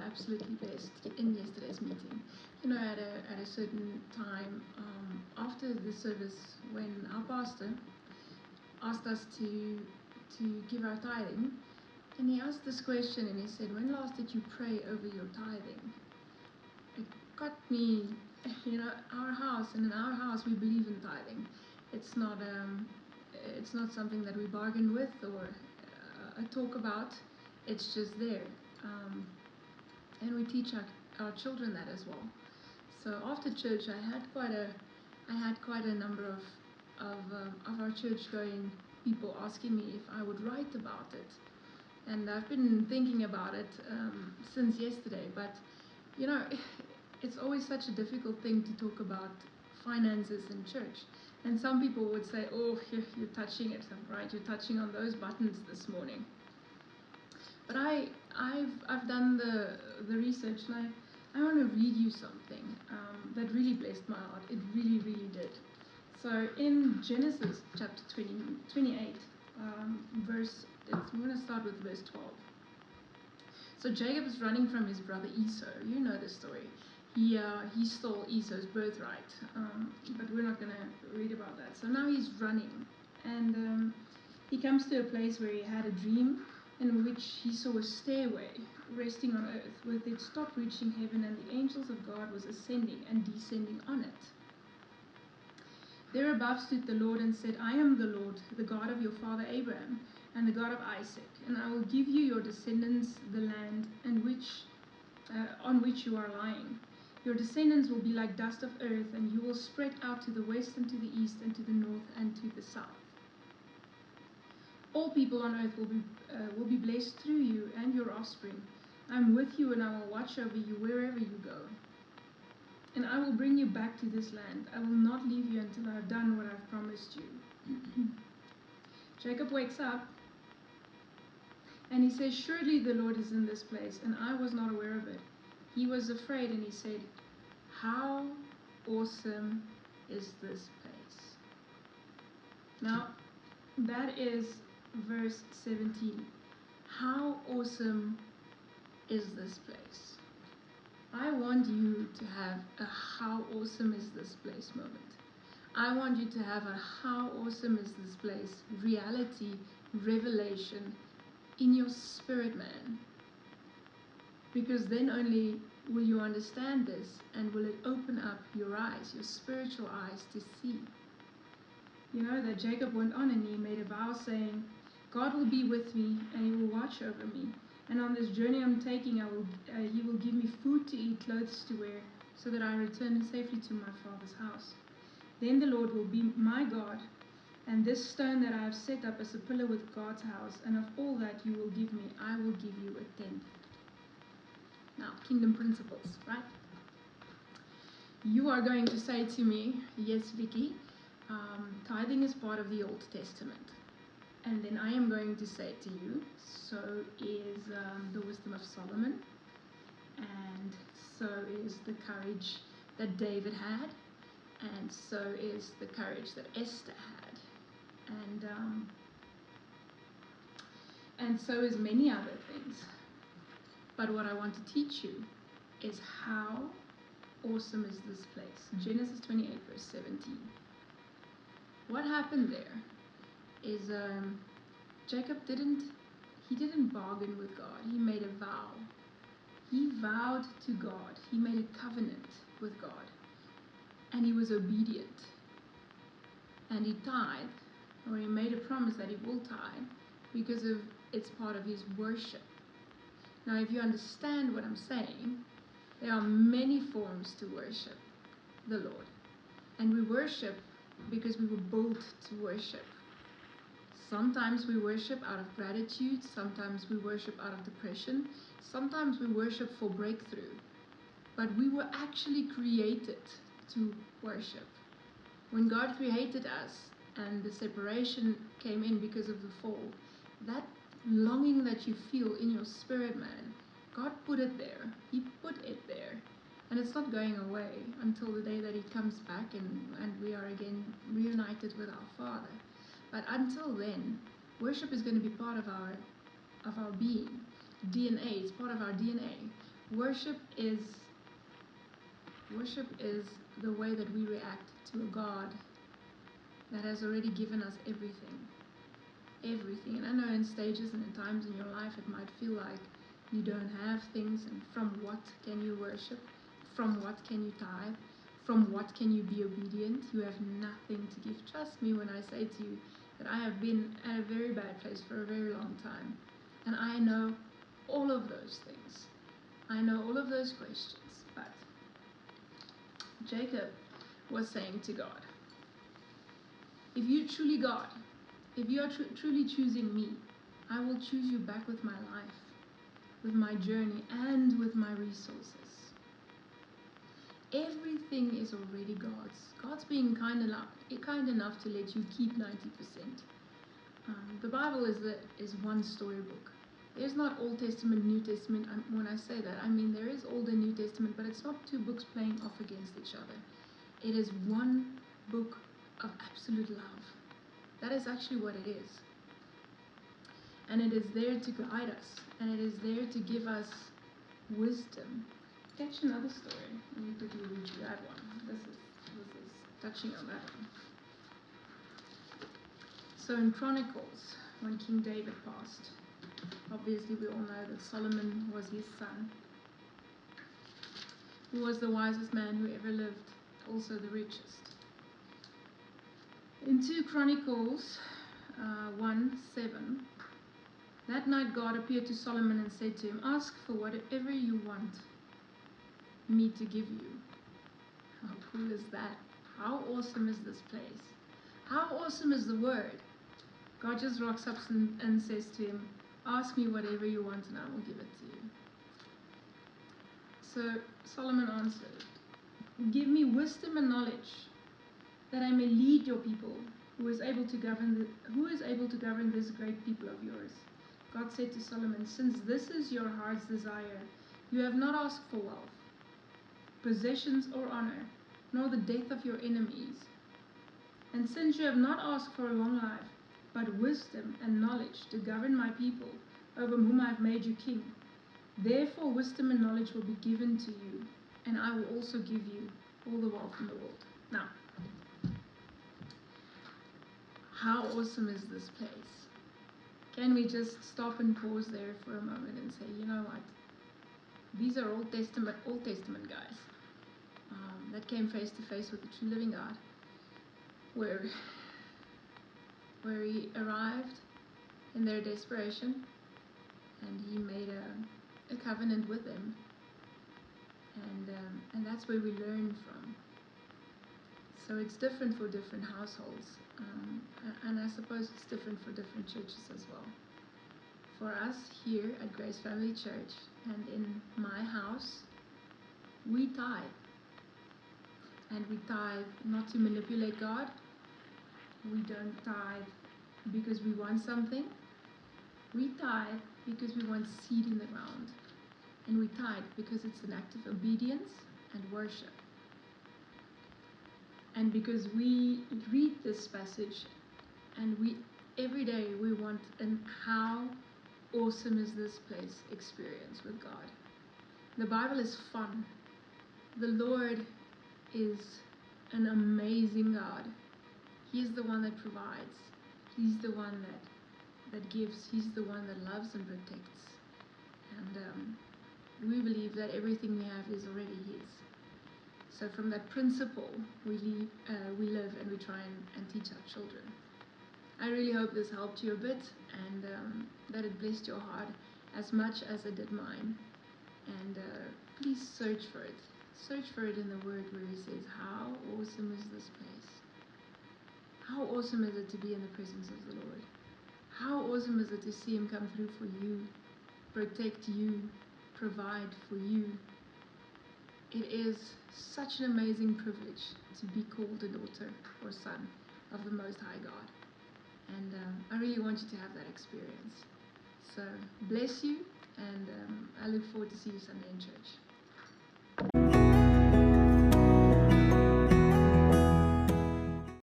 absolutely blessed in yesterday's meeting. You know, at a certain time after the service, when our pastor asked us to give our tithing, and he asked this question, and he said, "When last did you pray over your tithing?" It got me. You know, our house, and in our house we believe in tithing. It's not something that we bargain with or talk about. It's just there, and we teach our children that as well. So after church, I had quite a number of our church going people asking me if I would write about it, and I've been thinking about it since yesterday. But you know, it's always such a difficult thing to talk about finances in church. And some people would say, "Oh, you're touching it, right? You're touching on those buttons this morning." But I've done the research, and I want to read you something that really blessed my heart. It really, really did. So in Genesis chapter 28, we're going to start with verse 12. So Jacob is running from his brother Esau. You know the story. He stole Esau's birthright, but we're not going to read about that. So now he's running, and he comes to a place where he had a dream in which he saw a stairway resting on earth, with its top reaching heaven, and the angels of God was ascending and descending on it. There above stood the Lord and said, "I am the Lord, the God of your father Abraham, and the God of Isaac, and I will give you your descendants the land on which you are lying. Your descendants will be like dust of earth, and you will spread out to the west and to the east and to the north and to the south. All people on earth will be blessed through you and your offspring. I am with you, and I will watch over you wherever you go. And I will bring you back to this land. I will not leave you until I have done what I have promised you." Jacob wakes up, and he says, "Surely the Lord is in this place, and I was not aware of it." He was afraid, and he said, "How awesome is this place?" Now, that is verse 17. How awesome is this place? I want you to have a "how awesome is this place" moment. I want you to have a "how awesome is this place" reality, revelation in your spirit, man. Because then only will you understand this, and will it open up your eyes, your spiritual eyes, to see. You know that Jacob went on and he made a vow saying, "God will be with me, and he will watch over me. And on this journey I'm taking, he will give me food to eat, clothes to wear, so that I return safely to my father's house. Then the Lord will be my God, and this stone that I have set up as a pillar with God's house, and of all that you will give me, I will give you a tenth." Now, kingdom principles, right? You are going to say to me, "Yes, Vicky, tithing is part of the Old Testament." And then I am going to say to you, so is the wisdom of Solomon, and so is the courage that David had, and so is the courage that Esther had, and so is many other things. But what I want to teach you is how awesome is this place. Genesis 28 verse 17. What happened there is Jacob didn't bargain with God. He made a vow. He vowed to God. He made a covenant with God, and he was obedient, and he tithed, or he made a promise that he will tithe, because it's part of his worship. Now, if you understand what I'm saying, there are many forms to worship the Lord, and we worship because we were built to worship. Sometimes we worship out of gratitude, sometimes we worship out of depression, sometimes we worship for breakthrough. But we were actually created to worship. When God created us and the separation came in because of the fall, that longing that you feel in your spirit, man, God put it there. He put it there. And it's not going away until the day that he comes back and we are again reunited with our Father. But until then, worship is going to be part of our being. DNA is part of our DNA. Worship is the way that we react to a God that has already given us everything. Everything. And I know in stages and in times in your life it might feel like you don't have things, and from what can you worship? From what can you tithe? From what can you be obedient? You have nothing to give. Trust me when I say to you that I have been at a very bad place for a very long time. And I know all of those things. I know all of those questions. But Jacob was saying to God, if you're truly God, if you are truly choosing me, I will choose you back with my life, with my journey, and with my resources. Everything is already God's. God's being kind enough to let you keep 90%. The Bible is one storybook. There's not Old Testament, New Testament. When I say that, I mean there is Old and New Testament, but it's not two books playing off against each other. It is one book of absolute love. That is actually what it is. And it is there to guide us. And it is there to give us wisdom. Catch another story. Let me quickly read you that one. This is touching on that one. So in Chronicles, when King David passed, obviously we all know that Solomon was his son, who was the wisest man who ever lived, also the richest. In 2 Chronicles 1:7, that night God appeared to Solomon and said to him, ask for whatever you want me to give you. How cool is that? How awesome is this place? How awesome is the word? God just rocks up and says to him, ask me whatever you want and I will give it to you. So Solomon answered, give me wisdom and knowledge that I may lead your people, who is able to govern this great people of yours. God said to Solomon, since this is your heart's desire, you have not asked for wealth, possessions or honor, nor the death of your enemies. And since you have not asked for a long life, but wisdom and knowledge to govern my people, over whom I have made you king, therefore wisdom and knowledge will be given to you, and I will also give you all the wealth in the world. Now, how awesome is this place? Can we just stop and pause there for a moment and say, you know what? These are Old Testament guys that came face to face with the true living God, where he arrived in their desperation and he made a covenant with them, and that's where we learn from. So it's different for different households, and I suppose it's different for different churches as well. For us here at Grace Family Church and in my house, we tithe. And we tithe not to manipulate God. We don't tithe because we want something. We tithe because we want seed in the ground. And we tithe because it's an act of obedience and worship. And because we read this passage and every day we want an how awesome is this place experience with God. The Bible is fun. The Lord is an amazing God. He is the one that provides. He's the one that gives. He's the one that loves and protects. And we believe that everything we have is already His. So from that principle, we live and we try and teach our children. I really hope this helped you a bit, and that it blessed your heart as much as it did mine. And please search for it. Search for it in the Word where He says, how awesome is this place? How awesome is it to be in the presence of the Lord? How awesome is it to see Him come through for you, protect you, provide for you? It is such an amazing privilege to be called a daughter or son of the Most High God. And I really want you to have that experience. So bless you, and I look forward to see you Sunday in church.